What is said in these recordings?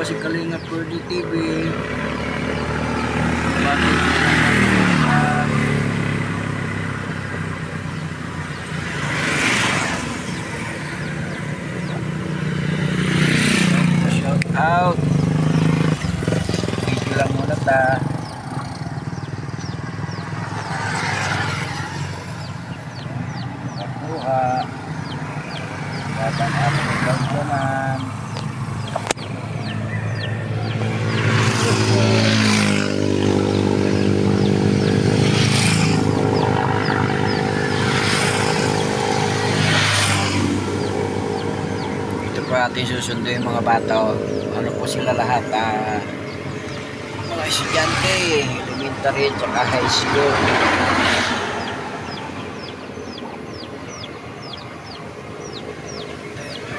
si Kalinga Purdy TV. Bakit? Shout out. Video lang muna ta. Nakuha. Batang ating vlog naman. Ating susundo yung mga bata. Ano po sila lahat, mga estudyante, elementary at high school.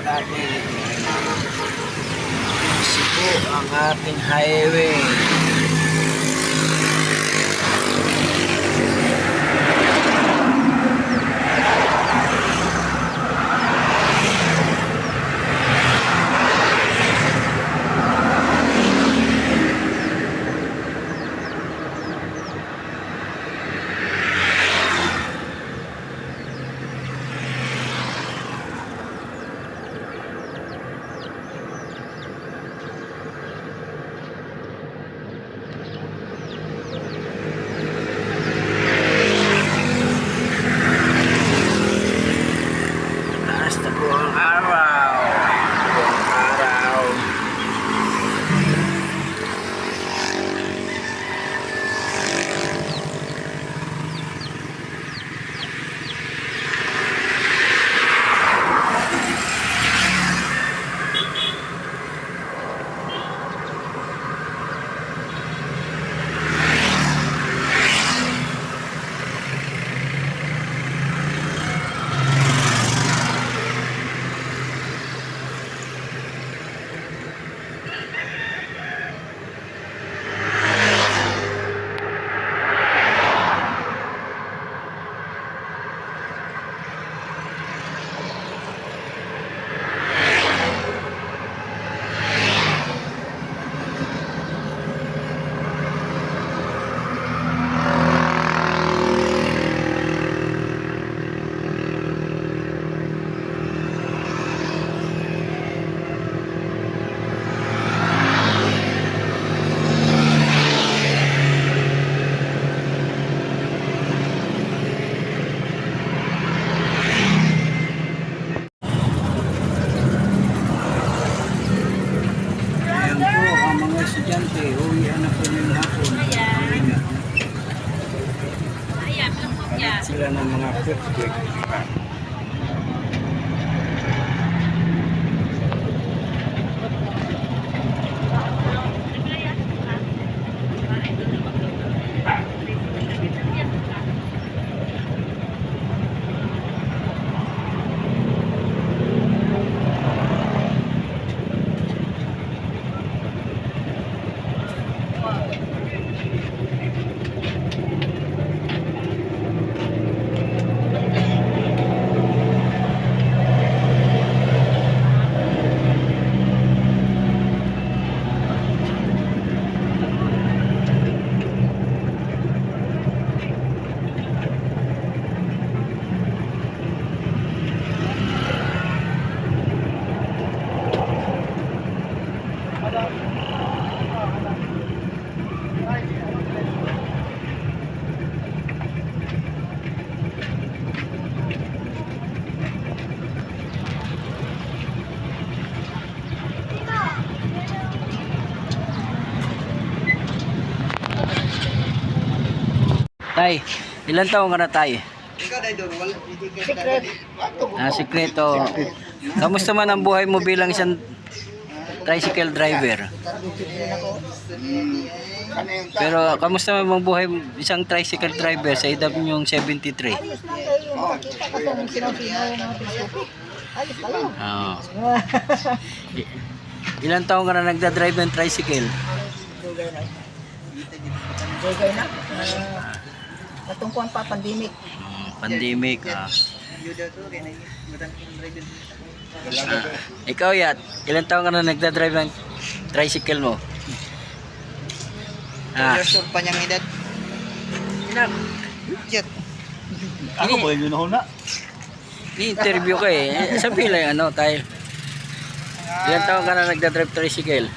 Natin isi po ang ating highway. Estudyante, uwian na po ng hapon. Kalit sila ng mga quick. Tay, ilan taong ka na tay? Sikreto. Kamusta man ang buhay mo bilang isang tricycle driver? Pero kamusta man ang buhay isang tricycle driver sa edad niyong 73? Oo. Ilan taong ka na nagda-drive ng tricycle? Dugay na. Katungkuan pa pandemic. Pandemic. Ikaw Yat, ilang taon ka na nagdadrive ng tricycle mo? Years old pa niyang edad. Jet. Ako ba yun na? Ni-interview ka eh. Sabi lang ano, tayo. Ilang taon ka na nagdadrive tricycle?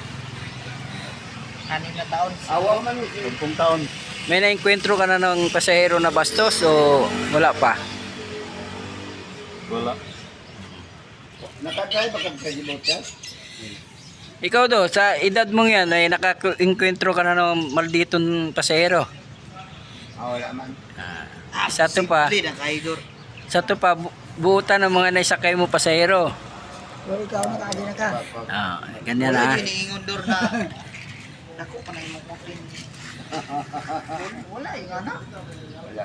6 na taon. Awa man, 10 taon. May nainkwentro ka na ng pasahero na bastos o wala pa? Wala. Nakatry ba kang kajibot ka? Ikaw do, sa edad mong yan ay nakainkwentro ka na ng malditong pasahero. Wala man. Sa to pa, Simple na kaidor. sa to pa buutan ng mga naisakay mo pasahero. Pero ikaw nakadi na ka. Ganyan na. Wala kiniingon dor na. Ako pa na imong kutin. Wala yung anak. Wala.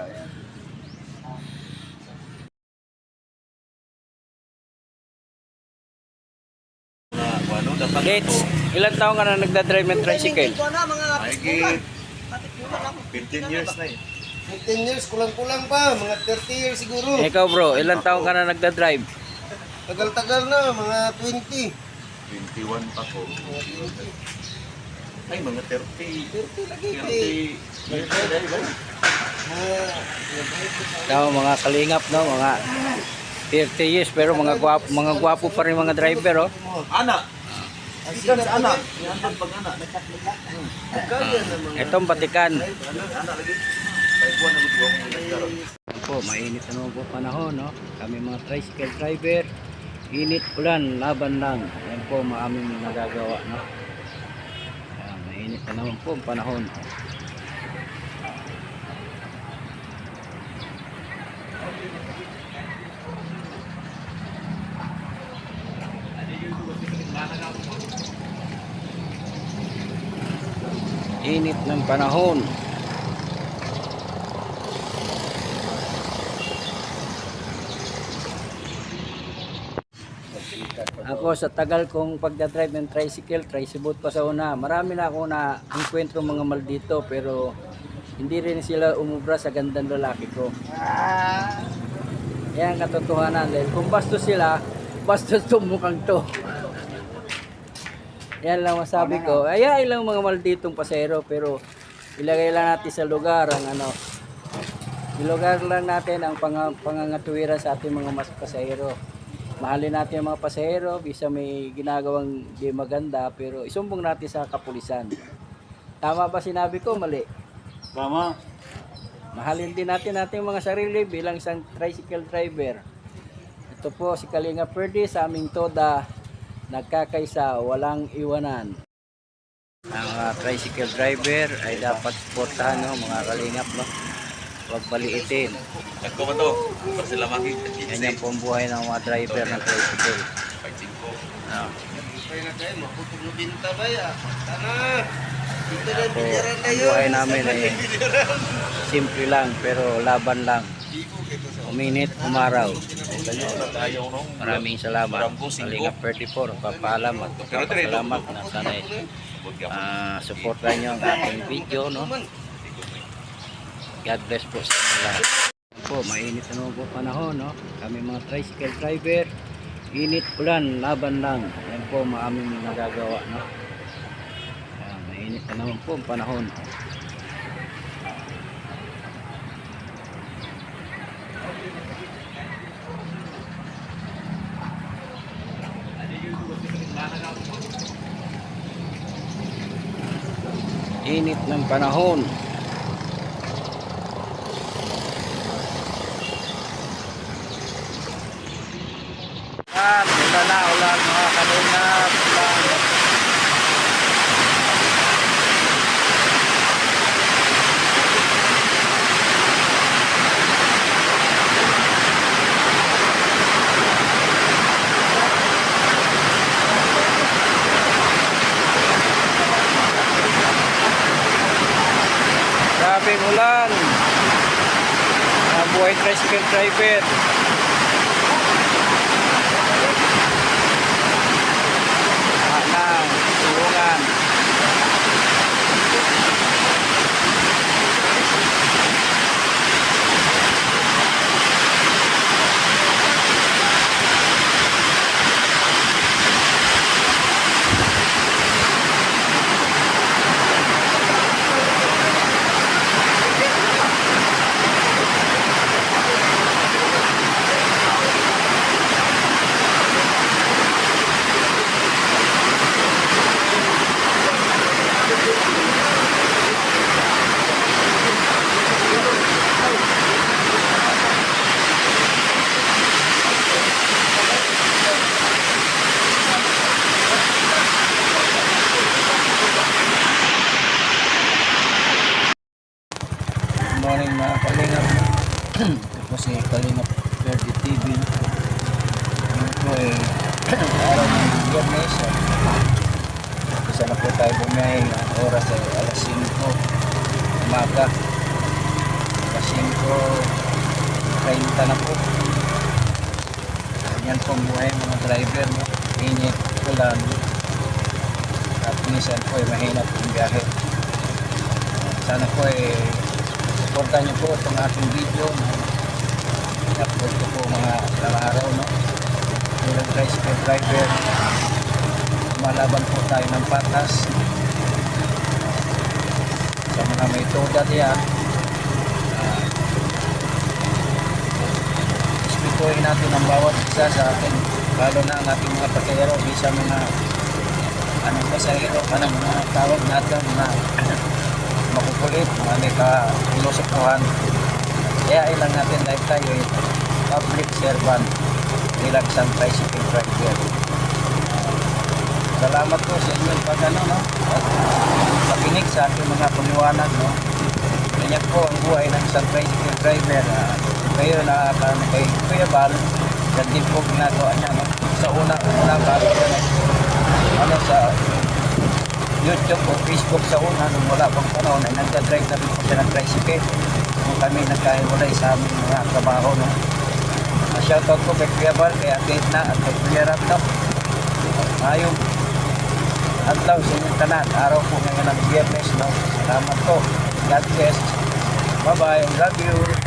Gets, ilang taon ka na nagdadrive ng tricycle? Ikaw na mga Ay, 15 years na eh. 15 years, kulang-kulang pa. Mga 30 years siguro. Ikaw bro, ilang taon ka na nagdadrive? Tagal-tagal na, mga 20. 21 pa ko. Ay, mga 30. 30 lagi. 30 years na dahil ba? Tao mga kalingap no, mga 30 years pero mga gwapo pa rin mga driver oh. Anak! Ikan sa anak. Ikan pag anak. Itong batikan. Anak lagi. Ay, buwan na gusto ako nagkaroon. Po, mainit na naman po panahon no. Kami mga tricycle driver, init ulan, laban lang. Yan po maaming nagagawa no. Mainit na naman po ang panahon. Init ng panahon. Ako sa tagal kong pagdadrive ng tricycle, tricybot pa sa una, marami na ako na enkwentro mga maldito pero hindi rin sila umubra sa gandang lalaki ko. Yan ang katotohanan dahil kung bastos sila, bastos itong mukhang to. Yan lang masabi ko. Ay ilang mga malditong pasero pero ilagay lang natin sa lugar ang ano. Ilugar lang natin ang pangangatuwiran sa ating mga pasahero. Mahalin natin ang mga pasahero, bisa may ginagawang di maganda pero isumbong natin sa kapulisan. Tama ba sinabi ko? Mali. Tama. Mahalin din natin ating mga sarili bilang isang tricycle driver. Ito po si Kalinga Ferdy sa aming toda. Nagkakaisa, walang iwanan. Ang tricycle driver ay dapat suportahan no, mga kalingap no. Huwag paliitin. Nagko ba to? Para sila makikita. Yan yung pong buhay ng mga driver ng tricycle. Ang buhay namin ay simple lang pero laban lang. Uminit, umaraw. Maraming salamat. Kalinga 34, papaalam at papasalamat na sana'y supportan nyo ang ating video. No? God bless po sa inyo lahat. Po, mainit na po panahon. No? Kami mga tricycle driver, init, ulan, laban lang. Yan po maaming nagagawa. No? Mainit na naman po ang panahon. Init ng panahon. Ulan mga kalingap. Grabing ulan. Buhay tricycle driver. Tulungan. Verde TV. Ano po eh, araw ng Biyernes. Isa na po tayo bumiyahe. Ang oras ay alas 5 umaga. Alas 5:30 na po. Yan po buhay mga driver, no? Init, ulan. At minsan po ay mahina po yung biyahe. Sana po ay supportan niyo po itong ating video. I-upload ko po mga araw, no? Bilang tricycle driver, malaban po tayo ng patas. Sa mga may toda diyan, respetuhin natin ang bawat isa sa atin, lalo na ang ating mga pasahero, bisa mga anong pasahero, anong mga tawag natin na makukulit, mga may ka-filosofuhan. Kaya ilang natin life tayo ay public servant bilang isang tricycle driver. Salamat po sa inyong pag-ano, no? At pakinig sa aking mga paliwanag, no? Ganyan po ang buhay ng isang tricycle driver. Kayo na kay Kuya Bal, yan din po ginagawa niya, no? Sa una bago ano sa YouTube o Facebook sa una, nung wala pang panahon ay nagdadrive na rin po siya ng tricycle. Nung kami nagkahiwalay sa aming mga trabaho, no? Shoutout po kay Kuya Bal, kay Ate Edna at kay Kuya Raptop. Ayong adlaw sa inyong tanan. Araw po ngayon ng Biyernes, no? Salamat po. God bless. Bye-bye. Love you.